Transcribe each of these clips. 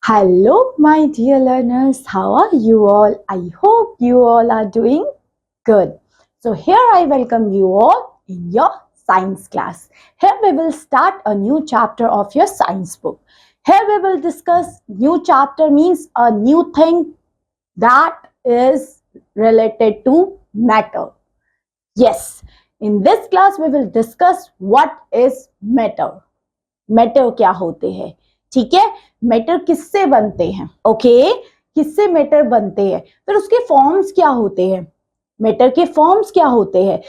Hello, my dear learners. How are you all? I hope you all are doing good. So here I welcome you all in your science class. Here we will start a new chapter of your science book. Here we will discuss new chapter means a new thing that is related to matter. Yes, in this class we will discuss what is matter. Matter क्या होते हैं, ठीक है। Matter किससे बनते हैं, okay, किससे matter बनते हैं, फिर उसके फॉर्म्स क्या होते हैं, मैटर के फॉर्म्स क्या होते हैं,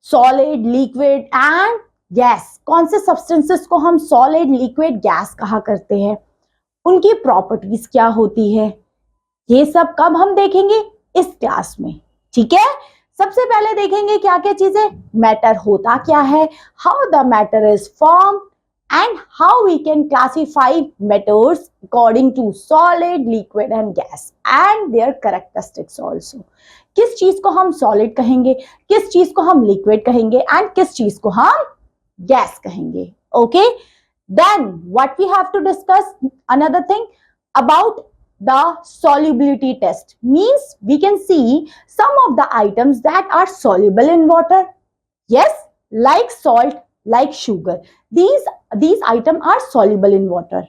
सॉलिड, लिक्विड एंड गैस। कौन से सब्सटेंसेस को हम सॉलिड, लिक्विड, गैस कहा करते हैं, उनकी प्रॉपर्टीज क्या होती है, ये सब कब हम देखेंगे, इस क्लास में, ठीक है। सबसे पहले देखेंगे क्या क्या चीजें, मैटर होता क्या है, how the matter is form and how we can classify matters according to solid, liquid and gas and their characteristics also. किस चीज को हम solid कहेंगे, किस चीज को हम liquid कहेंगे and किस चीज को हम gas कहेंगे, okay. Then what we have to discuss another thing about the solubility test, means we can see some of the items that are soluble in water, yes, like salt, like sugar. These items are soluble in water,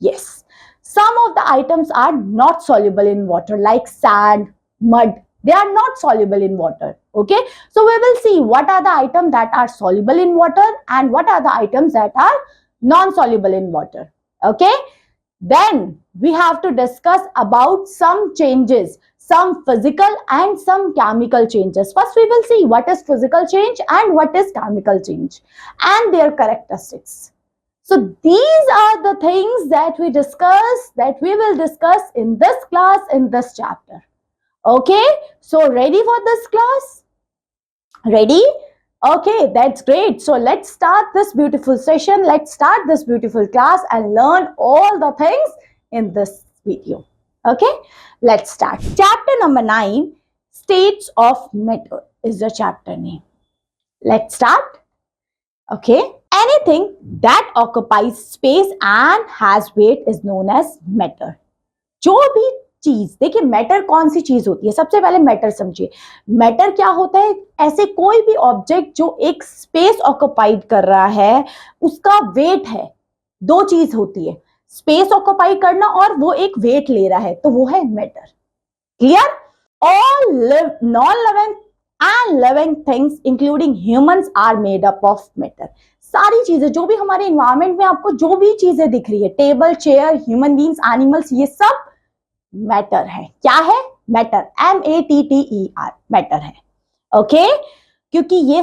yes. Some of the items are not soluble in water, like sand, mud. They are not soluble in water, okay. So we will see what are the items that are soluble in water and what are the items that are non-soluble in water, okay. Then we have to discuss about some changes, some physical and some chemical changes. First we will see what is physical change and what is chemical change and their characteristics. So these are the things that we will discuss in this class, in this chapter, okay. So ready for this class, ready? Okay, that's great. So let's start this beautiful session. Let's start this beautiful class and learn all the things in this video. Okay, let's start. Chapter number 9, States of Matter is the chapter name. Let's start. Okay, anything that occupies space and has weight is known as matter. जो भी चीज, देखिए matter कौन सी चीज होती है, सबसे पहले मैटर समझिए। मैटर क्या होता है, ऐसे कोई भी ऑब्जेक्ट जो एक स्पेस ऑक्युपाइड कर रहा है, उसका वेट है। दो चीज होती है, स्पेस ऑक्युपाई करना और वो एक वेट ले रहा है, तो वो है matter, clear. All non living and living things including humans are made up of matter. सारी चीजें जो भी हमारे इन्वायरमेंट में आपको जो भी चीजें दिख रही है, table, chair, human beings, animals, ये सब मैटर है। क्या है, मैटर, MATTER, मैटर है, ओके। क्योंकि ये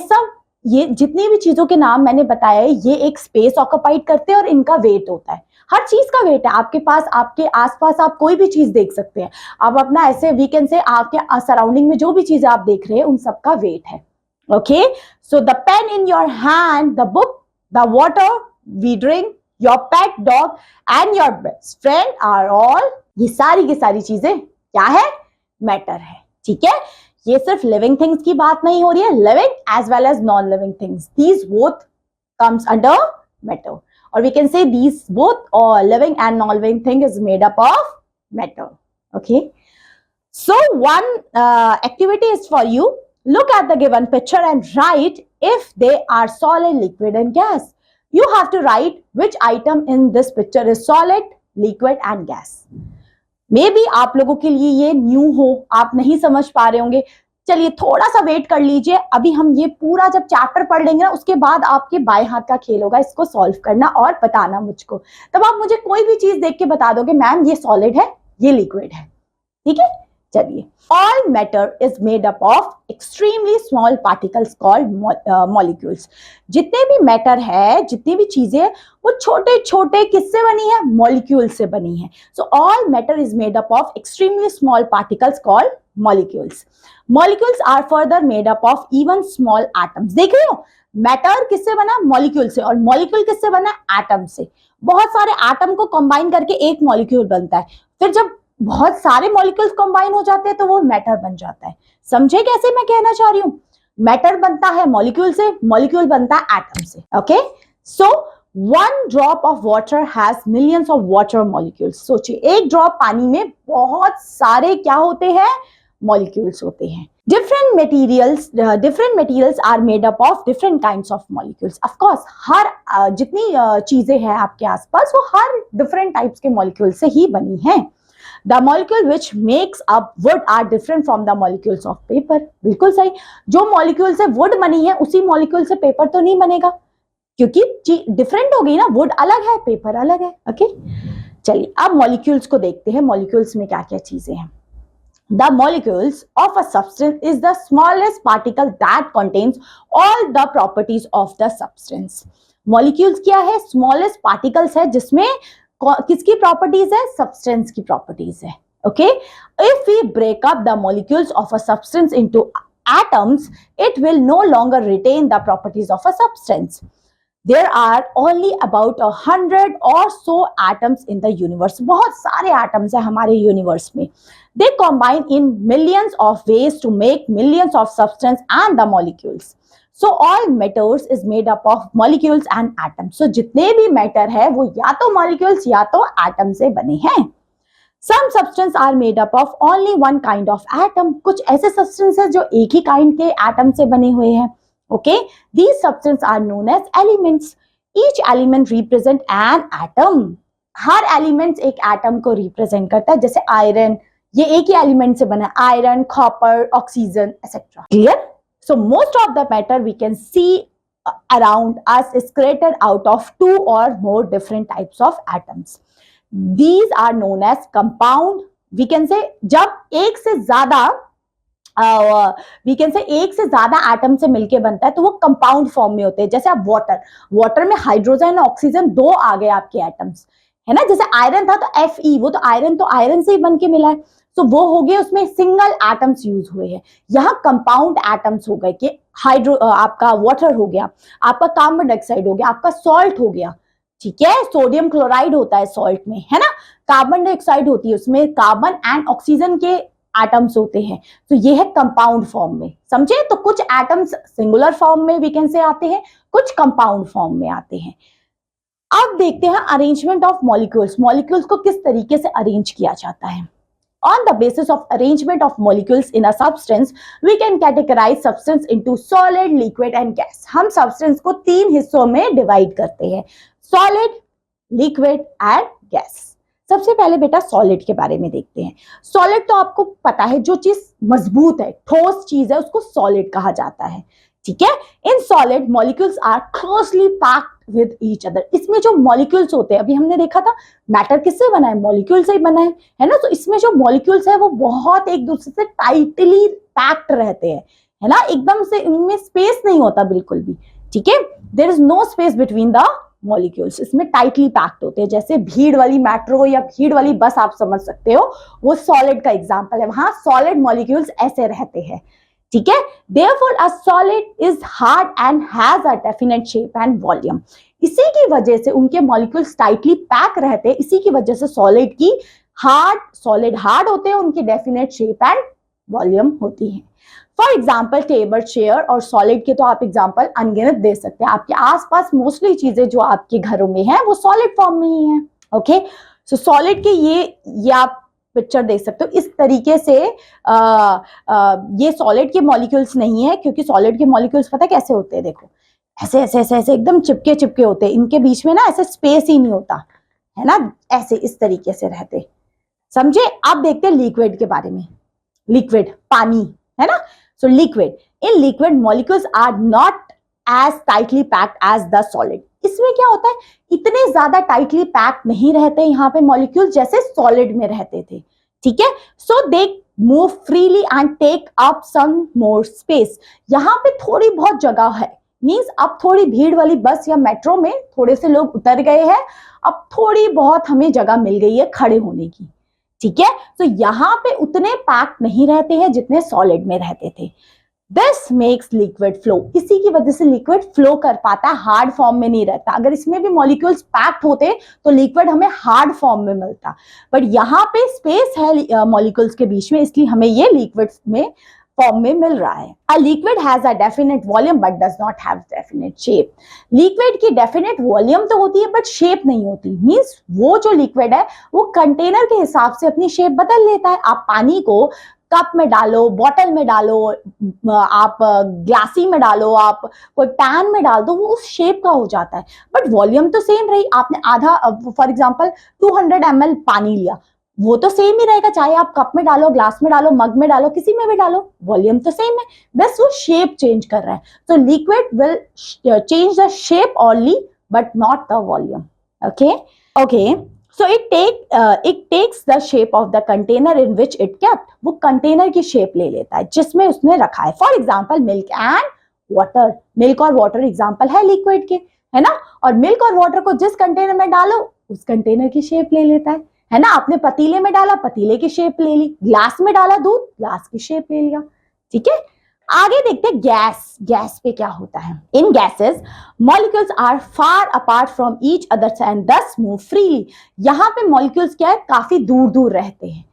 जितनी भी चीजों के नाम मैंने बताया है, ये एक स्पेस ऑक्युपाइड करते हैं और इनका वेट होता है। हर चीज का वेट है आपके पास, आपके आसपास आप कोई भी चीज देख सकते हैं। आप अपना ऐसे वीकेंड से आपके सराउंडिंग में जो भी चीजें आप देख रहे हैं, उन सबका वेट है, okay. So the pen in your hand, the book, the water we drink, your pet dog and your best friend are all, ये सारी की सारी चीजें क्या है, मैटर है, ठीक है। ये सिर्फ लिविंग थिंग्स की बात नहीं हो रही है, living as well as non living things, these both comes under matter, और we can say these both living and non living thing is made up of matter, okay. So one activity is for you, look at the given picture and write if they are solid, liquid and gas. You have to write which item in this picture is solid, liquid and gas. May be आप लोगों के लिए ये new हो, आप नहीं समझ पा रहे होंगे। चलिए थोड़ा सा वेट कर लीजिए, अभी हम ये पूरा जब चैप्टर पढ़ लेंगे ना, उसके बाद आपके बाएं हाथ का खेल होगा इसको सॉल्व करना और बताना मुझको। तब आप मुझे कोई भी चीज देख के बता दोगे, मैम ये सॉलिड है, ये लिक्विड है, ठीक है। चलिए, all matter is made up of extremely small particles called molecules. जितने भी मैटर है, जितनी भी चीजें, वो छोटे छोटे किससे बनी है, मॉलिक्यूल से बनी है। So all matter is made up of extremely small particles called molecules. Molecules are further made up of even small atoms. देख रहे हो, मैटर किससे बना, मॉलिक्यूल से, और मॉलिक्यूल किससे बना, एटम से। बहुत सारे एटम को कंबाइन करके एक मॉलिक्यूल बनता है, फिर जब बहुत सारे मॉलिक्यूल्स कंबाइन हो जाते हैं तो वो मैटर बन जाता है। समझे कैसे मैं कहना चाह रही हूं, मैटर बनता है मॉलिक्यूल से, मॉलिक्यूल बनता है एटम से, okay. So 1 drop of water has millions of water molecules. सोचिए, एक ड्रॉप पानी में बहुत सारे क्या होते हैं, मॉलिक्यूल्स होते हैं। different materials are made up of different kinds of molecules. of course हर जितनी चीजें हैं आपके आसपास वो हर different types के molecules से ही बनी हैं। The molecule which makes up wood are different from the molecules of paper. बिल्कुल सही, जो molecule से wood बनी है उसी molecule से paper तो नहीं बनेगा, क्योंकि डिफरेंट हो गई ना, वुड अलग है, पेपर अलग है। ओके, चलिए अब मॉलिक्यूल्स को देखते हैं, मॉलिक्यूल्स में क्या क्या चीजें हैं। The molecules of a substance is the smallest particle that contains all the properties of the substance. Molecules क्या है, smallest particles है जिसमें किसकी प्रॉपर्टीज है, सब्सटेंस की प्रॉपर्टीज है। Okay, if we break up the molecules of a substance into atoms, it will no longer retain the properties of a substance. There are only about 100 or so atoms in the universe. बहुत सारे atoms है हमारे universe में। They combine in millions of ways to make millions of substance and the molecules. So all matters is made up of molecules and atoms. So जितने भी matter है वो या तो molecules या तो atoms से बने हैं। Some substance are made up of only one kind of atom. कुछ ऐसे substance है जो एक ही kind के atom से बने हुए हैं। Okay, these substances are known as elements. Each element represent an atom. Her element एक atom को represent करता है, जैसे iron, ये एक ही element से बना है, iron, copper, oxygen, etc. Clear? So most of the matter we can see around us is created out of 2 or more different types of atoms. These are known as compound. We can say जब एक से ज्यादा एक से ज्यादा atom से मिलके बनता है तो वो कंपाउंड फॉर्म में होते हैं। जैसे आप वाटर में हाइड्रोजन ऑक्सीजन 2 आ गए आपके एटम्स, है ना। जैसे आयरन था तो Fe, वो तो आयरन से ही बन के मिला है, तो वो हो गए, उसमें सिंगल एटम्स यूज हुए हैं। यहाँ कंपाउंड एटम्स हो गए कि आपका वाटर हो गया, आपका कार्बन डाइऑक्साइड हो गया, आपका सॉल्ट हो गया, ठीक है। सोडियम क्लोराइड होता है सॉल्ट में, है ना। कार्बन डाइऑक्साइड होती है, उसमें कार्बन एंड ऑक्सीजन के एटम्स होते हैं, तो ये है कंपाउंड फॉर्म में, समझे। तो कुछ एटम्स सिंगुलर फॉर्म में वी कैन से आते हैं, कुछ कंपाउंड फॉर्म में आते हैं। अब देखते हैं अरेंजमेंट ऑफ मॉलिक्यूल्स। मॉलिक्यूल्स को किस तरीके से अरेंज किया जाता है। On the basis of arrangement of molecules in a substance, we can categorize substance into solid, liquid and gas. हम substance को 3 हिस्सों में डिवाइड करते हैं, solid, liquid and gas. सबसे पहले बेटा सॉलिड के बारे में देखते हैं। सॉलिड तो आपको पता है, जो चीज मजबूत है, ठोस चीज है, उसको सॉलिड कहा जाता है, ठीक है। In solid molecules are closely packed with each other. इसमें जो मॉलिक्यूल्स होते हैं, अभी हमने देखा था मैटर किससे बना है, मॉलिक्यूल से ही बना है ना। तो इसमें जो मॉलिक्यूल्स है वो बहुत एक दूसरे से टाइटली पैक्ड रहते हैं, है ना। एकदम से इनमें स्पेस नहीं होता बिल्कुल भी, ठीक है। There is no space between the molecules, इसमें टाइटली पैक्ड होते हैं। जैसे भीड़ वाली मेट्रो या भीड़ वाली बस आप समझ सकते हो, वो सॉलिड का एग्जांपल है, वहां सॉलिड मॉलिक्यूल्स ऐसे रहते हैं, ठीक है। Therefore, a solid is hard and has a definite shape and volume. इसी की वजह से उनके मॉलिक्यूल्स टाइटली पैक रहते हैं, इसी की वजह से सॉलिड की हार्ड होते हैं, उनकी डेफिनेट शेप एंड वॉल्यूम होती है। फॉर एग्जाम्पल टेबल, चेयर और सॉलिड के तो आप एग्जाम्पल अनगिनत दे सकते हैं। आपके आसपास मोस्टली चीजें जो आपके घरों में है वो सॉलिड फॉर्म में ही है। ओके, सो सॉलिड के ये आप पिक्चर देख सकते हो। इस तरीके से ये सॉलिड के मॉलिक्यूल्स नहीं है, क्योंकि सॉलिड के मॉलिक्यूल्स पता कैसे होते हैं, देखो ऐसे ऐसे ऐसे ऐसे एकदम चिपके होते हैं, इनके बीच में ना ऐसे स्पेस ही नहीं होता, है ना, ऐसे इस तरीके से रहते, समझे। अब देखते हैं लिक्विड के बारे में। लिक्विड पानी, है ना। So liquid, in liquid molecules are not as tightly packed as the solid. इसमें क्या होता है, इतने ज्यादा टाइटली पैक नहीं रहते यहाँ पे मॉलिक्यूल जैसे सॉलिड में रहते थे, ठीक है। So they move freely and take up some more space. यहाँ पे थोड़ी बहुत जगह है, मींस अब थोड़ी भीड़ वाली बस या मेट्रो में थोड़े से लोग उतर गए हैं, अब थोड़ी बहुत हमें जगह मिल गई है खड़े होने की, ठीक है। तो यहाँ पे उतने पैक नहीं रहते हैं जितने सॉलिड में रहते थे। दिस मेक्स लिक्विड फ्लो, इसी की वजह से लिक्विड फ्लो कर पाता है, हार्ड फॉर्म में नहीं रहता। अगर इसमें भी मॉलिक्यूल्स पैक्ड होते तो लिक्विड हमें हार्ड फॉर्म में मिलता, बट यहाँ पे स्पेस है मॉलिक्यूल्स के बीच में, इसलिए हमें ये लिक्विड में फॉर्म में मिल रहा है। A liquid has a definite volume but does not have definite shape. Liquid की डेफिनेट वॉल्यूम तो होती है बट शेप नहीं होती। मींस वो जो लिक्विड है वो कंटेनर के हिसाब से अपनी शेप बदल लेता है। आप पानी को कप में डालो, बॉटल में डालो, आप ग्लासी में डालो, आप कोई पैन में डाल दो, वो उस शेप का हो जाता है बट वॉल्यूम तो सेम रही। आपने आधा, फॉर एग्जांपल 200 ml पानी लिया, वो तो सेम ही रहेगा, चाहे आप कप में डालो, ग्लास में डालो, मग में डालो, किसी में भी डालो, वॉल्यूम तो सेम है, बस वो शेप चेंज कर रहा है। तो liquid will change the shape only but not the volume. Okay so it takes the shape of the container in which it kept। वो कंटेनर की शेप ले लेता है जिसमें उसने रखा है। For example milk and water, milk और वाटर एग्जाम्पल है लिक्विड के, है ना। और मिल्क और वाटर को जिस कंटेनर में डालो उस कंटेनर की शेप ले लेता है ना। आपने पतीले में डाला, पतीले की शेप ले ली, ग्लास में डाला दूध, ग्लास की शेप ले लिया, ठीक है। आगे देखते हैं गैस। गैस पे क्या होता है। In gases molecules are far apart from each other and thus move freely. यहाँ पे मॉलिक्यूल्स क्या है, काफी दूर दूर रहते हैं,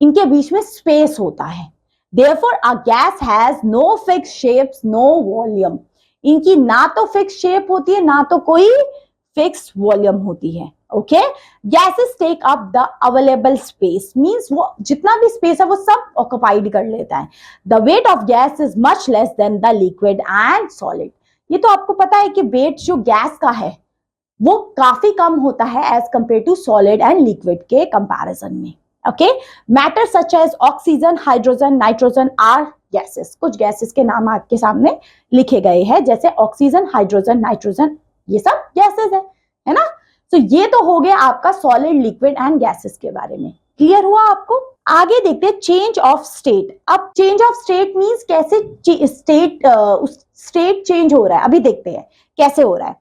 इनके बीच में स्पेस होता है। Therefore, a gas has no fixed shapes, no volume। इनकी ना तो फिक्स शेप होती है ना तो कोई फिक्स वॉल्यूम होती है। Okay, gases take up the available space, means वो जितना भी स्पेस है वो सब ऑक्युपाइड कर लेता है। The weight of gas is much less than the liquid and solid. ये तो आपको पता है कि वेट जो गैस का है वो काफी कम होता है as compare to solid and liquid के कंपैरिजन में। Okay, matter such as oxygen, hydrogen, nitrogen are gases. कुछ गैसेस के नाम आपके सामने लिखे गए हैं, जैसे ऑक्सीजन, हाइड्रोजन, नाइट्रोजन, ये सब गैसेस है ना। तो ये तो हो गया आपका सॉलिड, लिक्विड एंड गैसेस के बारे में। क्लियर हुआ आपको। आगे देखते हैं चेंज ऑफ स्टेट। अब चेंज ऑफ स्टेट मींस कैसे स्टेट चेंज हो रहा है, अभी देखते हैं कैसे हो रहा है।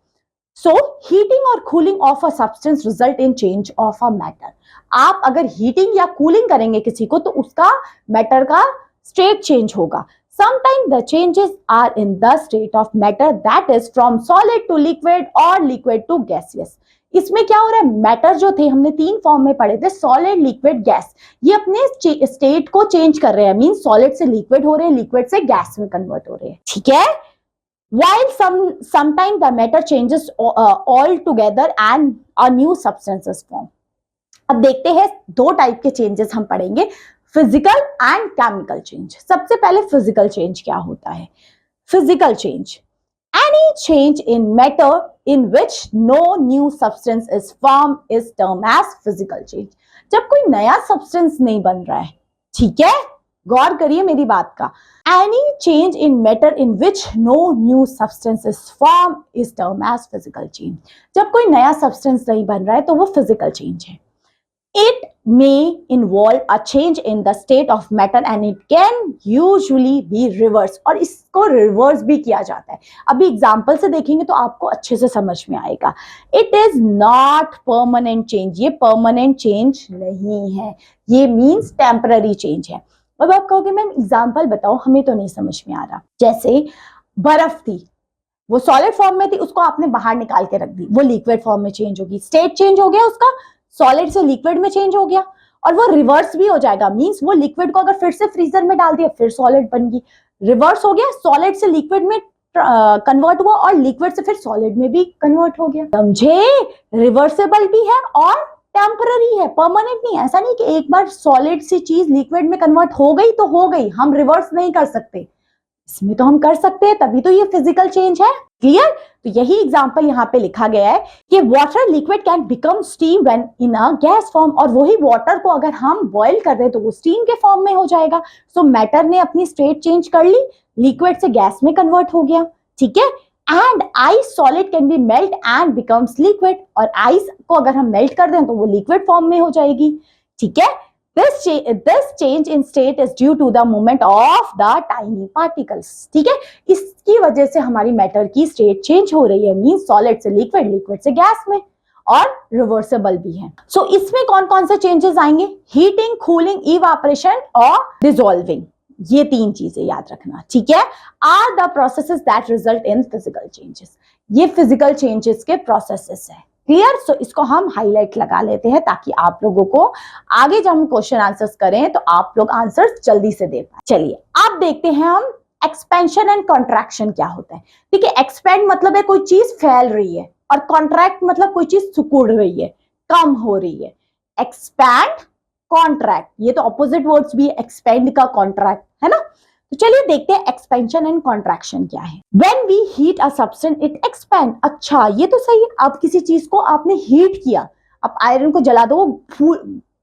सो हीटिंग और cooling of a substance result in change of a matter. आप अगर हीटिंग या कूलिंग करेंगे किसी को तो उसका मैटर का स्टेट चेंज होगा। Sometimes the changes are in the state of matter, that is from solid to liquid or liquid to gaseous। इसमें क्या हो रहा है, मैटर जो थे हमने 3 फॉर्म में पढ़े थे, सॉलिड, लिक्विड, गैस, ये अपने स्टेट को चेंज कर रहे हैं। मीन सॉलिड से लिक्विड हो रहे हैं, लिक्विड से गैस में कन्वर्ट हो रहे हैं, ठीक है। While sometimes the matter changes all together and a new substance is formed। अब देखते हैं 2 टाइप के चेंजेस हम पढ़ेंगे, फिजिकल एंड केमिकल चेंज। सबसे पहले फिजिकल चेंज क्या होता है। Physical change, any change in matter in which no new substance is form is term as physical change. जब कोई नया सब्सटेंस नहीं बन रहा है, ठीक है, गौर करिए मेरी बात का। Any change in matter in which no new substance is form is term as physical change. जब कोई नया सब्सटेंस नहीं बन रहा है तो वो फिजिकल चेंज है। It may involve a change in the state of matter and it can usually be reversed। और इसको रिवर्स भी किया जाता है। अभी एग्जाम्पल से देखेंगे तो आपको अच्छे से समझ में आएगा। It is not permanent change। ये परमानेंट चेंज नहीं है, ये मीन्स टेम्पररी चेंज है। अब आप कहोगे मैम एग्जाम्पल बताओ, हमें तो नहीं समझ में आ रहा। जैसे बर्फ थी, वो सॉलिड फॉर्म में थी, उसको आपने बाहर निकाल के रख दी, वो लिक्विड फॉर्म में चेंज होगी, स्टेट चेंज हो गया उसका, सॉलिड से लिक्विड में चेंज हो गया। और वो रिवर्स भी हो जाएगा, मींस वो लिक्विड को अगर फिर से फ्रीजर में डाल दिया फिर सॉलिड बन गई, रिवर्स हो गया, सॉलिड से लिक्विड में कन्वर्ट हुआ और लिक्विड से फिर सॉलिड में भी कन्वर्ट हो गया। समझे, रिवर्सेबल भी है और टेम्पररी है, परमानेंट नहीं। ऐसा नहीं कि एक बार सॉलिड से चीज लिक्विड में कन्वर्ट हो गई तो हो गई, हम रिवर्स नहीं कर सकते, इसमें तो हम कर सकते हैं, तभी तो ये फिजिकल चेंज है। क्लियर। तो यही एग्जांपल यहाँ पे लिखा गया है कि water liquid can become steam when in a gas form. और वही वाटर को अगर हम बॉईल कर दें तो वो स्टीम के फॉर्म में हो जाएगा। सो मैटर ने अपनी स्टेट चेंज कर ली, लिक्विड से गैस में कन्वर्ट हो गया, ठीक है। And ice solid can be melt and becomes liquid. और आइस को अगर हम मेल्ट कर दें तो वो लिक्विड फॉर्म में हो जाएगी, ठीक है। This change in state is due to the movement of the tiny particles। ठीक है, इसकी वजह से हमारी मैटर की स्टेट चेंज हो रही है, मीन सॉलिड से लिक्विड, लिक्विड से गैस में, और रिवर्सेबल भी है। सो इसमें कौन कौन से चेंजेस आएंगे, हीटिंग, कूलिंग, इवापोरेशन और डिसॉल्विंग। ये 3 चीजें याद रखना, ठीक है। Are the processes that result in physical changes. ये फिजिकल चेंजेस के प्रोसेसेस है, क्लियर? सो इसको हम हाईलाइट लगा लेते हैं ताकि आप लोगों को आगे जब हम क्वेश्चन आंसर्स करें तो आप लोग आंसर्स जल्दी से दे पाए। चलिए आप देखते हैं हम एक्सपेंशन एंड कॉन्ट्रैक्शन क्या होता है। ठीक है, एक्सपेंड मतलब है कोई चीज फैल रही है और कॉन्ट्रैक्ट मतलब कोई चीज सिकुड़ रही है, कम हो रही है। एक्सपैंड, कॉन्ट्रैक्ट, ये तो ऑपोजिट वर्ड्स भी है, एक्सपेंड का कॉन्ट्रैक्ट, है ना। तो चलिए देखते हैं एक्सपेंशन एंड कॉन्ट्रैक्शन क्या है। When we heat a substance it expand. अच्छा ये तो सही है, आप किसी चीज को आपने हीट किया, आप आयरन को जला दो वो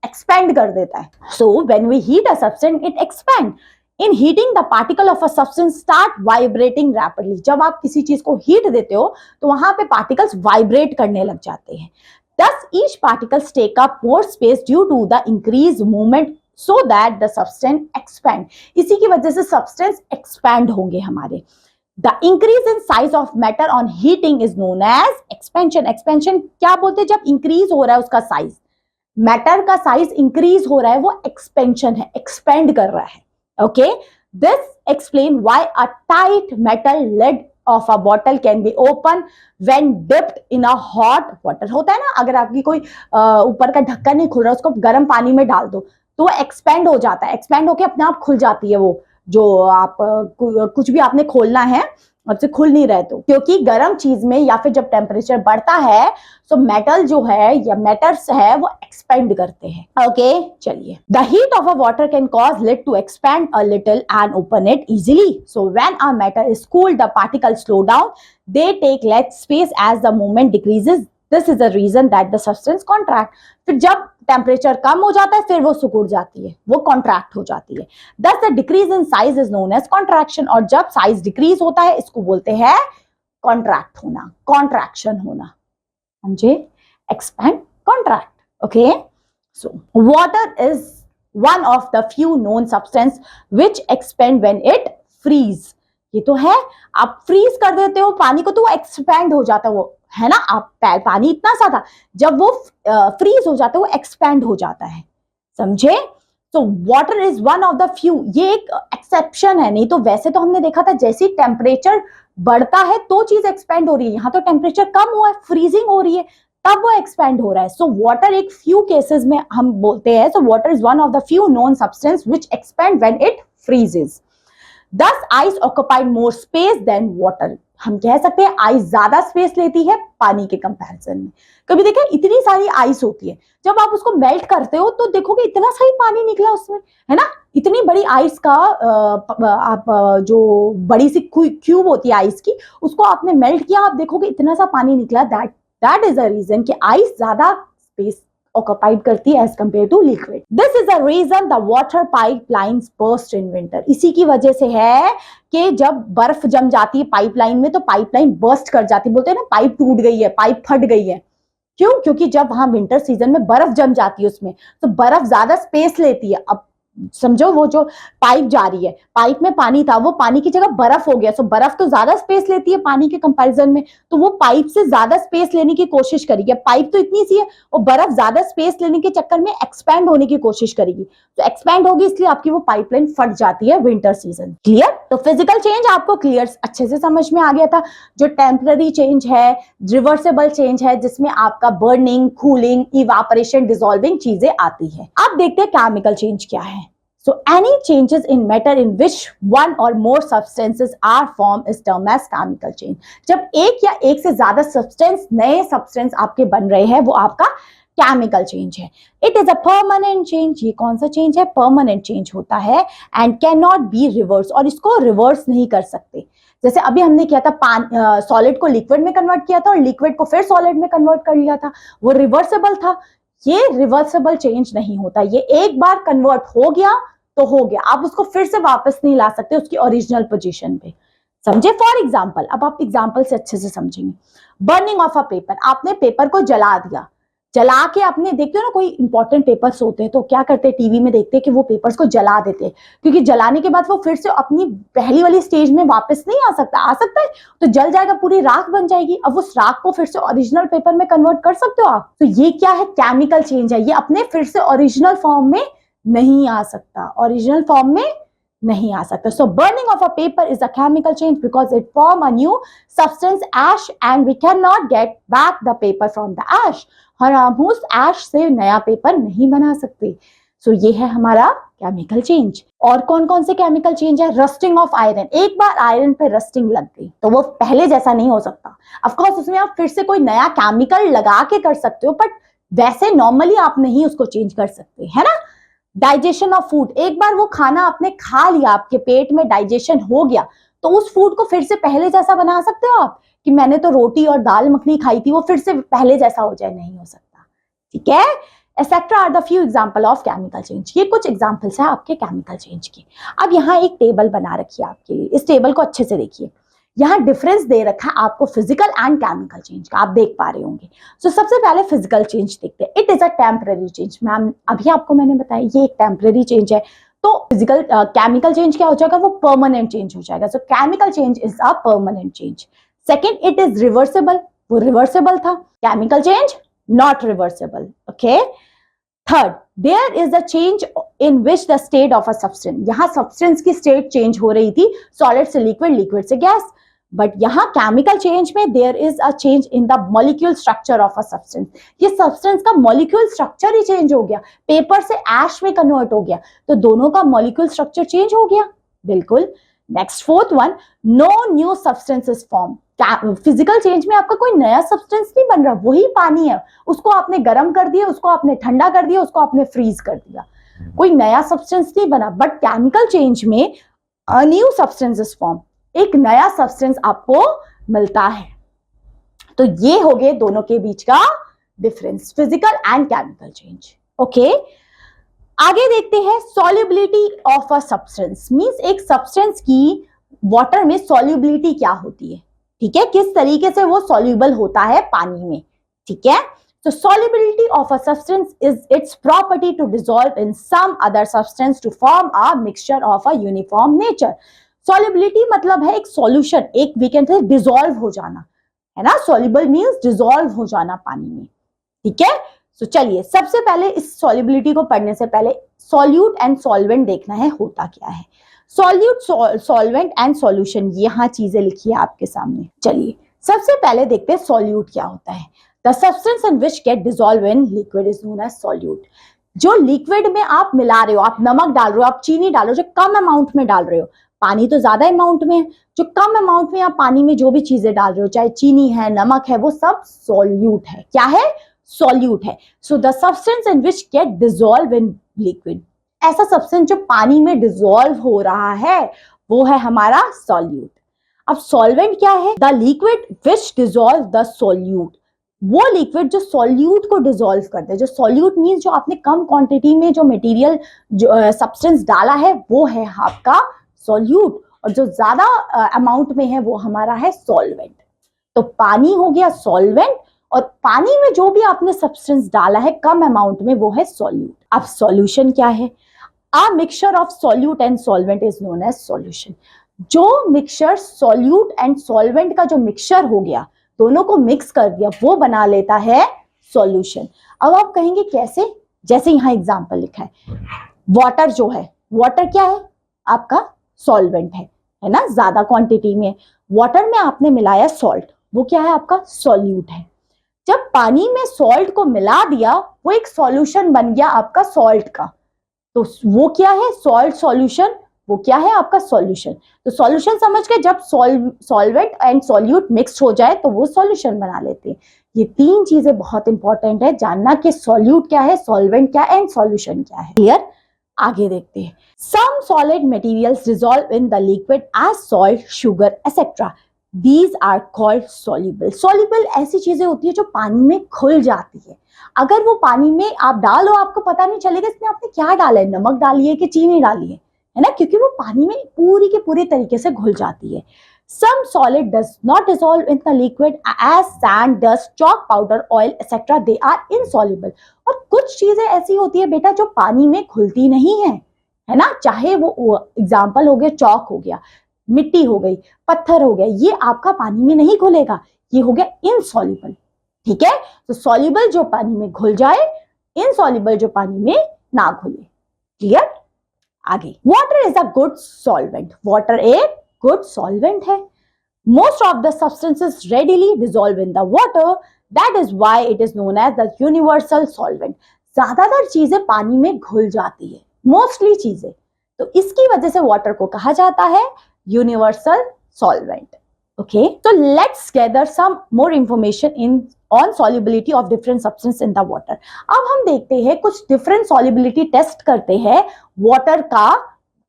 एक्सपेंड कर देता है। So when we heat a substance it expand. In heating the particle of a substance start vibrating rapidly. जब आप किसी चीज को हीट देते हो तो वहां पे पार्टिकल्स वाइब्रेट करने लग जाते हैं। Thus, each particles take up more space due to the increased movement so that the substance expand. इसी की वजह से substance expand होंगे हमारे। The increase in size of matter on heating is known as expansion. Expansion क्या बोलते हैं? जब increase हो रहा है उसका size, matter का size increase हो रहा है, वो expansion है, expand कर रहा है। Okay, this explain why a tight metal lid of a bottle can be open when dipped in a hot water. होता है ना, अगर आपकी कोई ऊपर का ढक्कन नहीं खुल रहा, उसको गर्म पानी में डाल दो तो वो एक्सपेंड हो जाता है, एक्सपेंड होके अपने आप खुल जाती है। वो जो आप कुछ भी आपने खोलना है आपसे खुल नहीं रहे तो, क्योंकि गर्म चीज में या फिर जब टेम्परेचर बढ़ता है तो मेटल जो है या मेटल्स है वो एक्सपेंड करते हैं। ओके चलिए, the heat of a water can cause lid to expand a little and open it easily. So when a metal is cooled the particles slow down, they take less space as the movement decreases. This is the reason that the substance contract. फिर जब temperature कम हो जाता है फिर वो सिकुड़ जाती है, वो कॉन्ट्रैक्ट हो जाती है। Thus the decrease in size is known as contraction. और जब साइज डिक्रीज होता है इसको बोलते हैं कॉन्ट्रैक्ट होना, कॉन्ट्रैक्शन होना। समझे? Expand, contract. Okay, so water is one of the few known substance which expand when it freeze. ये तो है, आप फ्रीज कर देते हो पानी को तो वो एक्सपैंड हो जाता है, वो है ना। आप पानी इतना सा था, जब वो फ्रीज हो जाता है वो एक्सपैंड हो जाता है। समझे? तो water is one of the few, ये एक एक्सेप्शन है, नहीं तो वैसे तो हमने देखा था जैसे टेम्परेचर बढ़ता है तो चीज एक्सपेंड हो रही है, यहाँ तो टेम्परेचर कम हुआ है, फ्रीजिंग हो रही है, तब वो एक्सपेंड हो रहा है। सो वाटर एक फ्यू केसेस में हम बोलते हैं, सो water is one of the few known substance which expand when it freezes. Thus, ice occupied more space than water. हम कह सकते हैं आइस ज्यादा स्पेस लेती है पानी के कंपैरिजन में। कभी देखा इतनी सारी आइस होती है, जब आप उसको मेल्ट करते हो तो देखोगे इतना सही पानी निकला उसमें, है ना। इतनी बड़ी आइस का आप जो बड़ी सी क्यूब होती है आइस की, उसको आपने मेल्ट किया, आप देखोगे इतना सा पानी निकला। दैट इज द रीजन कि आइस ज्यादा स्पेस ऑक्युपाइड करती है as compare to liquid. This is the reason the water pipelines burst in winter. इसी की वजह से है कि जब बर्फ जम जाती है पाइपलाइन में तो पाइपलाइन बर्स्ट कर जाती है, बोलते हैं ना पाइप टूट गई है, पाइप फट गई है। क्यों? क्योंकि जब वहां विंटर सीजन में बर्फ जम जाती है उसमें, तो बर्फ ज्यादा स्पेस लेती है। अब समझो वो जो पाइप जा रही है, पाइप में पानी था, वो पानी की जगह बर्फ हो गया। सो बर्फ तो ज्यादा स्पेस लेती है पानी के कंपैरिजन में, तो वो पाइप से ज्यादा स्पेस लेने की कोशिश करेगी। पाइप तो इतनी सी है, वो बर्फ ज्यादा स्पेस लेने के चक्कर में एक्सपैंड होने की कोशिश करेगी, तो एक्सपैंड होगी, इसलिए आपकी वो पाइपलाइन फट जाती है विंटर सीजन। क्लियर? तो फिजिकल चेंज आपको क्लियर अच्छे से समझ में आ गया था। जो टेम्पररी चेंज है, रिवर्सेबल चेंज है, जिसमें आपका बर्निंग, कूलिंग, इवापोरेशन, डिसॉल्विंग चीजें आती है। अब देखते हैं केमिकल चेंज क्या है। So any changes in matter in which one or more substances are formed is termed as chemical change. जब एक या एक से ज्यादा सब्सटेंस, नए सब्सटेंस आपके बन रहे हैं, वो आपका केमिकल चेंज है। It is a permanent change. ये कौन सा चेंज है? परमानेंट चेंज होता है and can not be reverse, और इसको रिवर्स नहीं कर सकते। जैसे अभी हमने किया था सॉलिड को लिक्विड में कन्वर्ट किया था और लिक्विड को फिर सॉलिड में कन्वर्ट कर लिया था, वो रिवर्सेबल था। ये रिवर्सेबल चेंज नहीं होता, ये एक बार कन्वर्ट हो गया तो हो गया, आप उसको फिर से वापस नहीं ला सकते उसकी ओरिजिनल पोजीशन पे। समझे? फॉर एग्जांपल, अब आप एग्जांपल से अच्छे से समझेंगे। बर्निंग ऑफ अ पेपर, आपने पेपर को जला दिया, जला के आपने, देखते हो ना कोई इंपॉर्टेंट पेपर्स होते हैं तो क्या करते हैं, टीवी में देखते हैं कि वो पेपर्स को जला देते हैं, क्योंकि जलाने के बाद वो फिर से अपनी पहली वाली स्टेज में वापस नहीं आ सकता। आ सकता है तो जल जाएगा, पूरी राख बन जाएगी। अब उस राख को फिर से ओरिजिनल पेपर में कन्वर्ट कर सकते हो आप। तो ये क्या है? केमिकल चेंज है। ये अपने फिर से ओरिजिनल फॉर्म में नहीं आ सकता, ओरिजिनल फॉर्म में नहीं आ सकता। So burning of a paper is a chemical change because it form a new substance ash and we can not get back the paper from the ash, और हम उस एश से नया पेपर नहीं बना सकते। सो ये है हमारा केमिकल चेंज। और कौन कौन से केमिकल चेंज है? रस्टिंग ऑफ आयरन, एक बार आयरन पे रस्टिंग लग गई तो वो पहले जैसा नहीं हो सकता। ऑफ कोर्स उसमें आप फिर से कोई नया केमिकल लगा के कर सकते हो, बट वैसे नॉर्मली आप नहीं उसको चेंज कर सकते, है ना। डाइजेशन ऑफ फूड, एक बार वो खाना आपने खा लिया, आपके पेट में डाइजेशन हो गया, तो उस फूड को फिर से पहले जैसा बना सकते हो आप कि मैंने तो रोटी और दाल मखनी खाई थी, वो फिर से पहले जैसा हो जाए? नहीं हो सकता, ठीक है। Etcetera are the few example of chemical change. ये कुछ एग्जाम्पल्स है आपके केमिकल चेंज के। अब यहाँ एक टेबल बना रखी है आपके लिए, इस टेबल को अच्छे से देखिए। यहाँ डिफरेंस दे रखा है आपको फिजिकल एंड केमिकल चेंज का, आप देख पा रहे होंगे। सो सबसे पहले फिजिकल चेंज देखते हैं। It is a temporary change. Ma'am अभी आपको मैंने बताया ये एक टेम्पररी चेंज है, तो फिजिकल केमिकल चेंज क्या हो जाएगा? वो परमानेंट चेंज हो जाएगा। So chemical change is a permanent change. Second, it is reversible, वो रिवर्सेबल था। Chemical change not reversible, okay. Third, there is a change in which the state of a substance, यहाँ substance की state change हो रही थी, solid से liquid, liquid से gas. But यहाँ केमिकल चेंज में there is a change in the molecule structure of a substance, ये सब्सटेंस का मॉलिक्यूल स्ट्रक्चर ही चेंज हो गया, पेपर से एश में कन्वर्ट हो गया, तो दोनों का मॉलिक्यूल स्ट्रक्चर चेंज हो गया, बिल्कुल। Next fourth one, no new substance is form. Physical change में आपका कोई नया सब्सटेंस नहीं बन रहा, वही पानी है, उसको आपने गर्म कर दिया, उसको आपने ठंडा कर दिया, उसको आपने फ्रीज कर दिया, कोई नया सब्सटेंस नहीं बना। बट केमिकल चेंज में अ न्यू सब्सटेंस इज फॉर्म, एक नया सब्सटेंस आपको मिलता है। तो ये हो गए दोनों के बीच का difference, physical and chemical change, okay. आगे देखते हैं solubility of a substance, means एक सब्सटेंस की वाटर में सॉल्युबिलिटी क्या होती है, ठीक है, किस तरीके से वो सॉल्युबल होता है पानी में, ठीक है। So solubility of a substance is its property to dissolve in some other substance to form a mixture of a uniform nature. Solubility मतलब है एक solution, एक we can say dissolve हो जाना, है ना। soluble means dissolve हो जाना पानी में, ठीक है। तो चलिए सबसे पहले इस solubility को पढ़ने से पहले solute and solvent देखना है होता क्या है। solute, solvent and solution, यहाँ चीजें लिखी है आपके सामने। चलिए सबसे पहले देखते हैं solute क्या होता है। The substance in which get dissolved in liquid is known as solute. जो लिक्विड में आप मिला रहे हो, आप नमक डाल रहे हो, आप चीनी डाल रहे हो, जो कम अमाउंट में डाल रहे हो, पानी तो ज्यादा अमाउंट में है, जो कम अमाउंट में आप पानी में जो भी चीजें डाल रहे हो, चाहे चीनी है, नमक है, वो सब सॉल्यूट है। क्या है? सॉल्यूट है। So the substance in which get dissolve in liquid, ऐसा सब्सटेंस जो पानी में डिसॉल्व हो रहा है वो है हमारा सॉल्यूट। अब सॉल्वेंट क्या है? The liquid which dissolve the solute, वो लिक्विड जो सॉल्यूट को डिसॉल्व करते हैं। जो सॉल्यूट मींस जो आपने कम क्वांटिटी में जो मटेरियल जो सब्सटेंस डाला है वो है आपका सॉल्यूट, और जो ज्यादा अमाउंट में है वो हमारा है सॉल्वेंट। तो पानी हो गया सॉल्वेंट, और पानी में जो भी आपने सब्सटेंस डाला है कम अमाउंट में वो है सॉल्यूट। अब सॉल्यूशन क्या है? A mixture of solute and solvent is known as solution. जो मिक्सचर सॉल्यूट एंड सॉल्वेंट का जो मिक्सचर हो गया, दोनों को मिक्स कर दिया, वो बना लेता है सॉल्यूशन। अब आप कहेंगे कैसे? जैसे यहाँ एग्जांपल लिखा है, वाटर जो है, वाटर क्या है? आपका सॉल्वेंट है ना, ज्यादा क्वांटिटी में। वाटर में आपने मिलाया सॉल्ट, वो क्या है? आपका सॉल्यूट है। जब पानी में सॉल्ट को मिला दिया, वो एक सॉल्यूशन बन गया आपका सॉल्ट का, तो वो क्या है? सॉल्ट सॉल्यूशन, वो क्या है? आपका सॉल्यूशन। तो सॉल्यूशन समझ के, जब सॉल्वेंट एंड सॉल्यूट मिक्स हो जाए तो वो सॉल्यूशन बना लेते हैं। ये तीन चीजें बहुत इंपॉर्टेंट है जानना कि सॉल्यूट क्या है, सॉल्वेंट क्या है एंड सॉल्यूशन क्या है। क्लियर? आगे देखते हैं। Some solid materials dissolve in the liquid as salt, sugar etcetera, these are called soluble. Soluble ऐसी चीजें होती है जो पानी में घुल जाती है। अगर वो पानी में आप डालो, आपको पता नहीं चलेगा इसमें आपने क्या डाला है, नमक डाली है कि चीनी डाली है ना, क्योंकि वो पानी में पूरी के पूरी तरीके से घुल जाती है। Some solid does not dissolve in the liquid as sand, dust, chalk, powder, oil, etc. They are insoluble. और कुछ चीजें ऐसी होती है बेटा जो पानी में घुलती नहीं है ना, चाहे वो एग्जाम्पल हो गया चौक हो गया, मिट्टी हो गई, पत्थर हो गया, ये आपका पानी में नहीं घुलेगा, ये हो गया इनसॉल्युबल। ठीक है, तो सॉल्युबल जो पानी में घुल जाए, इनसॉल्युबल जो पानी में ना घुले। क्लियर? आगे, water is a good solvent, water एक गुड सॉल्वेंट है। Most of the substances readily dissolve in the water. That is why it is known as the universal solvent. ज्यादातर चीजें पानी में घुल जाती है, मोस्टली चीजें, तो इसकी वजह से वाटर को कहा जाता है यूनिवर्सल सॉल्वेंट। ओके, तो let's gather some more information in on solubility of different substance in the water. अब हम देखते हैं कुछ डिफरेंट सॉल्युबिलिटी टेस्ट करते हैं वाटर का।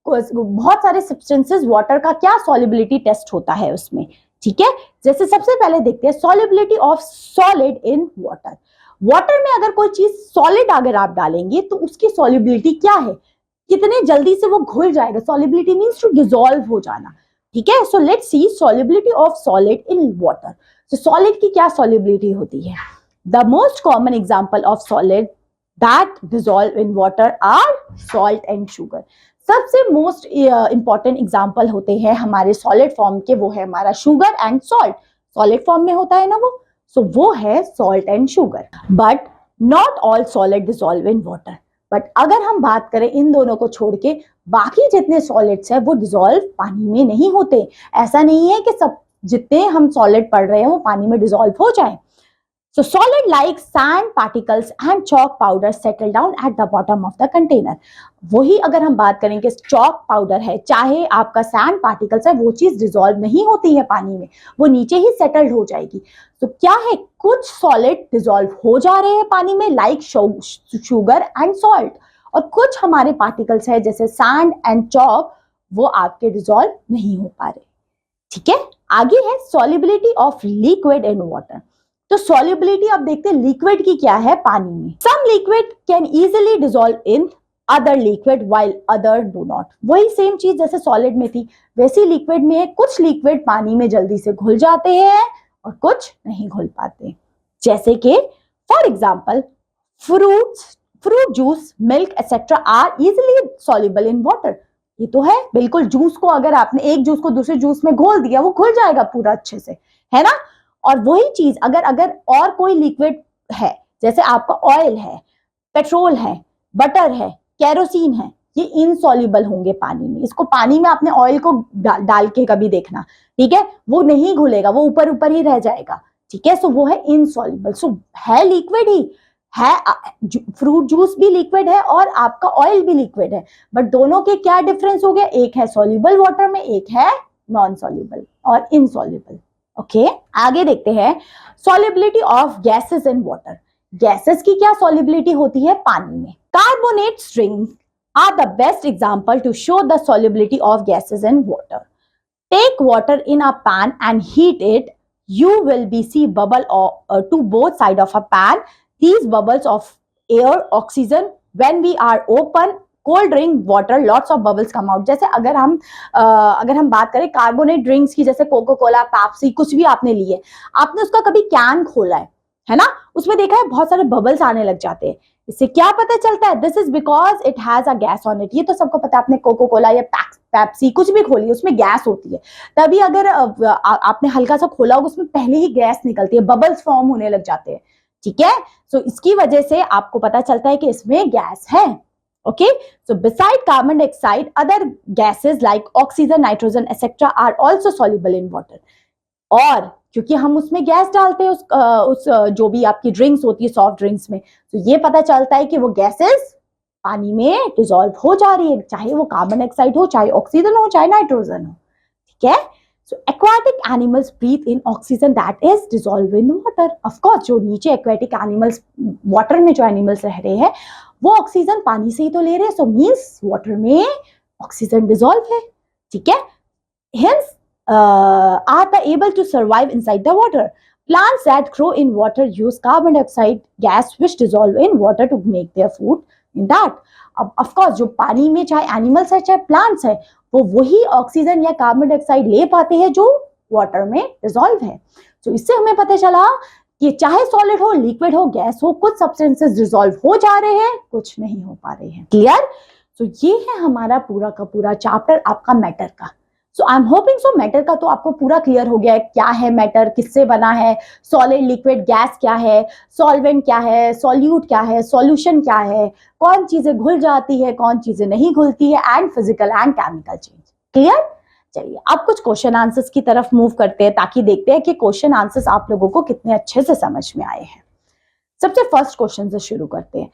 बहुत सारे सब्सटेंसेस वाटर का क्या सॉल्युबिलिटी टेस्ट होता है उसमें, ठीक है। जैसे सबसे पहले देखते हैं solubility of solid in water. Water में अगर कोई चीज सॉलिड अगर आप डालेंगे तो उसकी सॉल्युबिलिटी क्या है, कितने जल्दी से वो घुल जाएगा। सॉल्युबिलिटी मींस टू डिसॉल्व हो जाना, ठीक है। So let's see solubility of solid in water. तो सॉलिड की क्या सॉल्युबिलिटी होती है? The most common example of solid that dissolve in water are salt and sugar. सबसे मोस्ट इंपॉर्टेंट एग्जाम्पल होते हैं हमारे सॉलिड फॉर्म के, वो है हमारा sugar and salt. Solid form में होता है ना वो, सो वो है salt and sugar. But not all solid dissolve in water. But अगर हम बात करें इन दोनों को छोड़ के बाकी जितने सॉलिड्स है वो डिसॉल्व पानी में नहीं होते। ऐसा नहीं है कि सब जितने हम सॉलिड पढ़ रहे हैं वो पानी में डिसॉल्व हो जाए। So solid like sand particles and chalk powder settle down at the bottom of the container. वही अगर हम बात करें कि chalk powder है, चाहे आपका sand particles है, वो चीज dissolve नहीं होती है पानी में, वो नीचे ही settled हो जाएगी। तो क्या है, कुछ solid dissolve हो जा रहे हैं पानी में like sugar and salt, और कुछ हमारे particles है जैसे sand and chalk, वो आपके dissolve नहीं हो पा रहे, ठीक है। आगे है solubility of liquid in water। तो सॉल्युबिलिटी अब देखते हैं लिक्विड की क्या है पानी में। Some liquid can easily dissolve in other liquid while other do not. वही सेम चीज जैसे सॉलिड में थी वैसी लिक्विड में है, कुछ लिक्विड पानी में जल्दी से घुल जाते हैं और कुछ नहीं घुल पाते। जैसे कि for example fruit juice, milk etcetera are easily soluble in water. ये तो है बिल्कुल, जूस को अगर आपने एक जूस को दूसरे जूस में घोल दिया वो घुल जाएगा पूरा अच्छे से, है ना। और वही चीज अगर और कोई लिक्विड है, जैसे आपका ऑयल है, पेट्रोल है, बटर है, केरोसिन है, ये इनसॉल्युबल होंगे पानी में। इसको पानी में आपने ऑयल को डाल के कभी देखना, ठीक है, वो नहीं घुलेगा, वो ऊपर ऊपर ही रह जाएगा, ठीक है। सो वो है इनसॉल्युबल। सो है लिक्विड ही है, फ्रूट जूस भी लिक्विड है और आपका ऑयल भी लिक्विड है, बट दोनों के क्या डिफरेंस हो गया, एक है सॉल्युबल वाटर में, एक है नॉन सॉल्युबल और इनसॉल्युबल। ओके, आगे देखते हैं solubility of gases in water. Gases की क्या सॉल्युबिलिटी होती है पानी में? Carbonate strings are the best example to show the solubility of gases in water. Take water in a pan and heat it, you will be see bubble to both side of a pan. These bubbles of air, oxygen, when we are open cold drink water, lots of bubbles come out. जैसे अगर हम बात करें carbonate drinks की, जैसे cocoa Cola, Pepsi, कुछ भी आपने लिए, आपने उसका कभी कैन खोला है ना, उसमें देखा है बहुत सारे बबल्स आने लग जाते हैं। इससे क्या पता चलता है? This is because it has a gas on it. ये तो सबको पता है, आपने कोको कोला या पेप्सी कुछ भी खोली, उसमें गैस होती है। तभी अगर आपने हल्का सा खोला होगा, उसमें पहले ही गैस निकलती है, बबल्स फॉर्म होने लग जाते हैं, ठीक है। सो इसकी वजह से आपको पता चलता है कि इसमें गैस है। Okay, so beside carbon dioxide, other gases like oxygen, nitrogen etcetera are also soluble in water. और क्योंकि हम उसमें गैस डालते हैं उस जो भी आपकी ड्रिंक्स होती है सॉफ्ट ड्रिंक्स में, तो ये पता चलता है कि वो गैसेस पानी में डिसॉल्व हो जा रही है, चाहे वो कार्बन डाइऑक्साइड हो, चाहे ऑक्सीजन हो, चाहे नाइट्रोजन हो, ठीक है। So aquatic animals breathe in oxygen that is dissolve in water. Of course जो नीचे एक्वाटिक एनिमल्स, वाटर में जो एनिमल्स रह रहे हैं, वो ऑक्सीजन पानी से ही तो ले रहे हैं, सो मींस वाटर में ऑक्सीजन डिसॉल्व है, ठीक है। Hence are they able to survive inside the water. Plants that grow in water use carbon dioxide gas which dissolve in water to make their food in that. अब of course जो पानी में चाहे animals है चाहे plants है, वो वही ऑक्सीजन या कार्बन डाइऑक्साइड ले पाते हैं जो वाटर में डिसॉल्व है। तो इससे हमें पता चला कि चाहे सॉलिड हो, लिक्विड हो, गैस हो, कुछ सब्सटेंसेस डिसॉल्व हो जा रहे हैं, कुछ नहीं हो पा रहे हैं। क्लियर? तो ये है हमारा पूरा का पूरा चैप्टर आपका मैटर का। So I am hoping so matter का तो आपको पूरा क्लियर हो गया है, क्या है मैटर, किससे बना है, सॉलिड, लिक्विड, गैस क्या है, सॉल्वेंट क्या है, सॉल्यूट क्या है, सॉल्यूशन क्या है, कौन चीजें घुल जाती है, कौन चीजें नहीं घुलती है, and physical and chemical change. Clear? चलिए अब कुछ क्वेश्चन आंसर्स की तरफ मूव करते हैं ताकि देखते हैं कि क्वेश्चन आंसर्स आप लोगों को कितने अच्छे से समझ में आए हैं। सबसे फर्स्ट क्वेश्चन से शुरू करते हैं।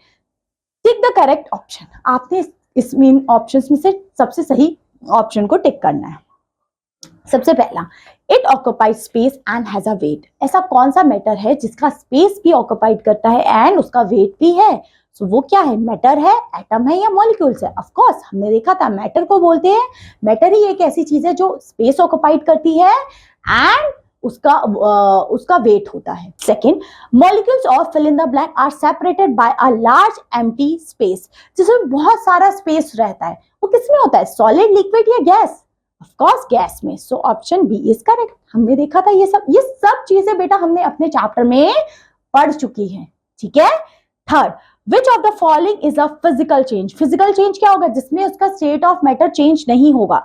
Tick the correct option. आपने इसमें ऑप्शंस में से सबसे सही ऑप्शन को टिक करना है। सबसे पहला, it occupies space and has a weight. ऐसा कौन सा मैटर है जिसका स्पेस भी ऑक्युपाइड करता है एंड उसका वेट भी है? सो वो क्या है? मैटर है, एटम है या मॉलिक्यूल्स है? ऑफ कोर्स हमने देखा था मैटर को बोलते हैं, मैटर ही एक ऐसी चीज है जो स्पेस ऑक्युपाइड करती है एंड उसका वेट होता है। Second, molecules of fill in the blank are separated by a large empty space. जिसमें बहुत सारा स्पेस रहता है, वो किसमें होता है? सॉलिड, लिक्विड या गैस? ऑफ कोर्स गैस में। So option B is correct. हमने देखा था ये सब चीजें बेटा हमने अपने चैप्टर में पढ़ चुकी हैं, ठीक है। Third, which of the following is a physical change. Physical change क्या होगा? जिसमें उसका स्टेट ऑफ मैटर चेंज नहीं होगा।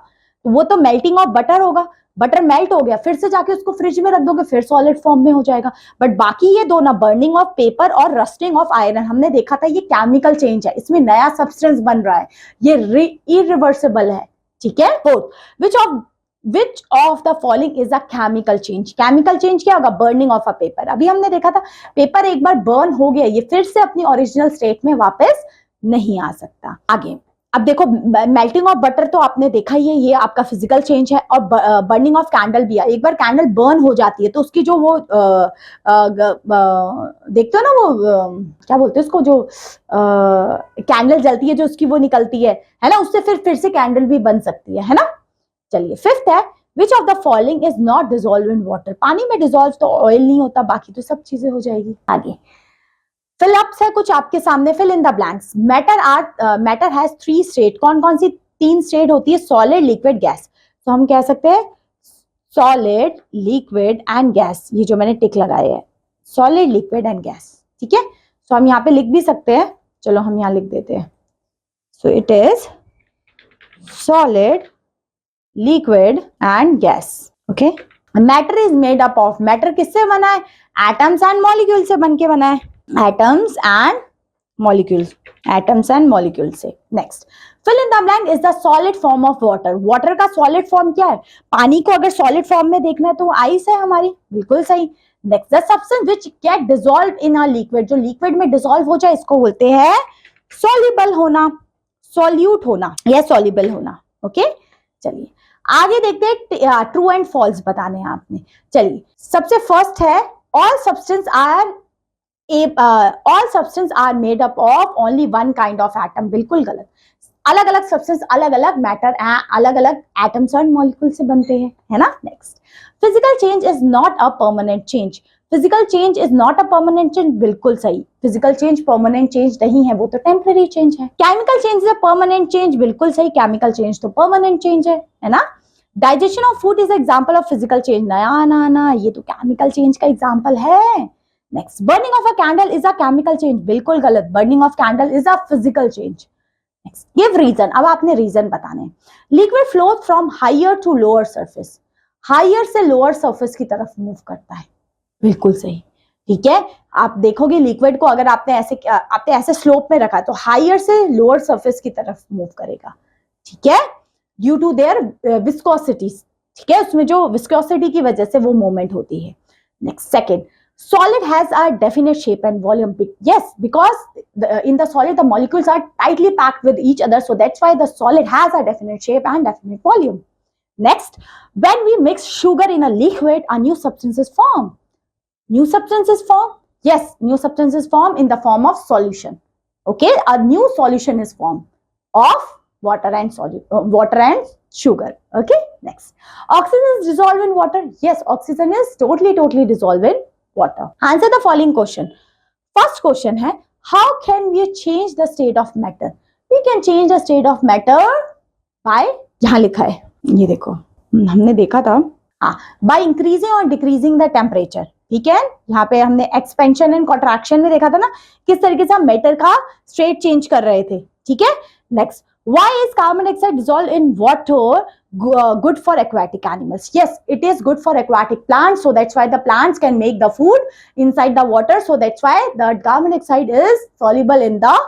तो वो तो मेल्टिंग ऑफ बटर होगा, बटर मेल्ट हो गया, फिर से जाके उसको फ्रिज में रख दोगे, फिर सॉलिड फॉर्म में हो जाएगा। बट बाकी ये दो ना, बर्निंग ऑफ पेपर और रस्टिंग ऑफ आयरन, हमने देखा था ये केमिकल चेंज है, इसमें नया सब्सटेंस बन रहा है, ये इरिवर्सिबल है, ठीक है। Fourth, which of the following is a chemical change. Chemical change क्या होगा? Burning of a paper. अभी हमने देखा था पेपर एक बार बर्न हो गया, ये फिर से अपनी ओरिजिनल स्टेट में वापस नहीं आ सकता। आगे अब देखो, मेल्टिंग ऑफ बटर तो आपने देखा ही है, ये आपका फिजिकल चेंज है। और बर्निंग ऑफ कैंडल भी है, एक बार कैंडल बर्न हो जाती है तो उसकी जो वो देखते हो ना, वो क्या बोलते हैं उसको, जो कैंडल जलती है, जो उसकी वो निकलती है ना, उससे फिर से कैंडल भी बन सकती है ना। चलिए फिफ्थ है, which of the following is not dissolve in water. पानी में डिसॉल्व तो ऑयल नहीं होता, बाकी तो सब चीजें हो जाएगी। आगे फिल अप्स है कुछ आपके सामने, fill in the blanks. Matter has 3 state. कौन कौन सी 3 स्टेट होती है? Solid, liquid, gas. तो हम कह सकते हैं सॉलिड, लिक्विड एंड गैस। ये जो मैंने टिक लगाए है, सॉलिड, लिक्विड एंड गैस, ठीक है। सो हम यहाँ पे लिख भी सकते हैं, चलो हम यहाँ लिख देते हैं। So it is solid, liquid and gas, okay. Matter is made up of. Matter किससे बना है? एटम्स एंड मॉलिक्यूल से बन के बना है, atoms and molecules, atoms and molecule से। Next, fill in the blank is the solid form of water. Water का सॉलिड फॉर्म क्या है? पानी को अगर सॉलिड फॉर्म में देखना है तो आइस है हमारी, बिल्कुल सही। Next, the substance which get dissolve in a liquid. जो लिक्विड में डिसॉल्व हो जाए इसको बोलते हैं सॉल्युबल होना, सॉल्यूट होना या सॉल्युबल होना, ओके। चलिए आगे देखते हैं, ट्रू एंड फॉल्स बताने हैं आपने। चलिए सबसे फर्स्ट है, all substance are made up of only one kind of atom. बिल्कुल गलत। अलग अलग सब्सटेंस अलग अलग मैटर, अलग अलग एटम्स और मॉलिक्यूल से बनते हैं, है ना। Next, physical change is not a permanent change. Physical change is not a permanent change, बिल्कुल सही। फिजिकल चेंज परमानेंट चेंज नहीं है, वो तो टेम्पररी चेंज है। Chemical change is a permanent change, बिल्कुल सही। केमिकल चेंज तो परमानेंट चेंज है ना। Digestion of food is example of physical change. ना, ये तो केमिकल चेंज का एग्जाम्पल है। Next, burning of a candle is a chemical change, बिल्कुल गलत। Burning of candle is a physical change. Next, give reason. अब आपने रीजन बताने। Liquid flows from higher to lower surface. Higher से lower surface की तरफ move करता है, बिल्कुल सही, ठीक है। आप देखोगे लिक्विड को, अगर आपने ऐसे स्लोप में रखा तो हायर से लोअर सरफेस की तरफ मूव करेगा, ठीक है, ड्यू टू देयर विस्कोसिटी, ठीक है। उसमें जो विस्कोसिटी की वजह से वो मूवमेंट होती है। Next, second, solid has a definite shape and volume. Yes, because in the solid the molecules are tightly packed with each other, so that's why the solid has a definite shape and definite volume. Next, when we mix sugar in a liquid, a new substance is formed. New substance is formed? Yes, new substance is formed in the form of solution. Okay, a new solution is formed of water and sugar. Okay, next, oxygen is dissolved in water. Yes, oxygen is totally dissolved in water. Answer the following question. First question है, how can we change the state of matter? We can change the state of matter by, यहाँ लिखा है, ये देखो हमने देखा था, by increasing or decreasing the temperature, ठीक है। यहाँ पे हमने एक्सपेंशन एंड कॉन्ट्रैक्शन में देखा था ना, किस तरीके से हम मैटर का स्टेट चेंज कर रहे थे, ठीक है। Next, why is carbon dioxide dissolved in water good for aquatic animals? Yes, it is good for aquatic plants. So that's why the plants can make the food inside the water. So that's why the carbon dioxide is soluble in the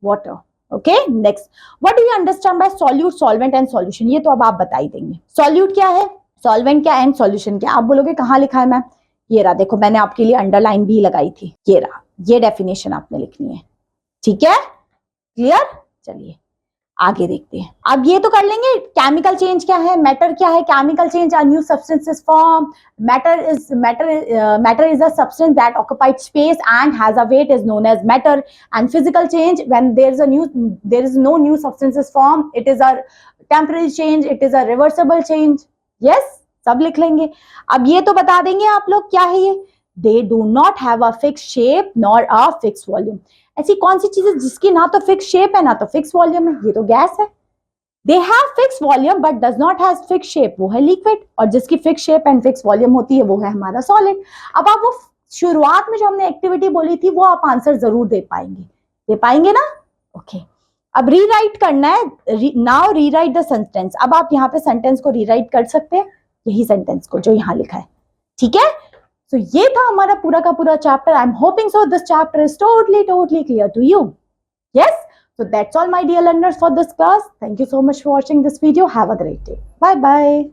water. Okay, next, what do you understand by solute, solvent and solution? ये तो अब आप बता ही देंगे. Solute क्या है, solvent क्या है, and solution क्या? आप बोलोगे कहाँ लिखा है मैम? ये रहा, देखो मैंने आपके लिए अंडरलाइन भी लगाई थी. ये रहा, ये डेफिनेशन आपने लिखनी है. ठीक है, क्लियर? चलिए आगे देखते हैं. अब ये तो कर लेंगे. केमिकल चेंज क्या है, मैटर क्या है? Chemical change are new substances form. Matter is a substance that occupies space and has a weight is known as matter. And physical change, when there is no new substances form, it is a temporary change, it is a reversible change. Yes, सब लिख लेंगे. अब ये तो बता देंगे आप लोग क्या है ये. They do not have a fixed shape nor a fixed volume. ऐसी कौन सी चीज है जिसकी ना तो फिक्स शेप है ना तो फिक्स वॉल्यूम है? ये तो गैस है. They have fix volume but does not have fix shape, वो है लिक्विड. और जिसकी fix shape and fix volume होती है वो है हमारा सॉलिड. अब आप वो शुरुआत में जो हमने एक्टिविटी बोली थी वो आप आंसर जरूर दे पाएंगे ना? ओके, अब रीराइट करना है. Now rewrite the sentence. अब आप यहाँ पे सेंटेंस को रीराइट कर सकते हैं, यही सेंटेंस को जो यहाँ लिखा है. ठीक है, so ये था हमारा पूरा का पूरा chapter. I am hoping so this chapter is totally clear to you. Yes, so that's all my dear learners for this class. Thank you so much for watching this video. Have a great day. Bye bye.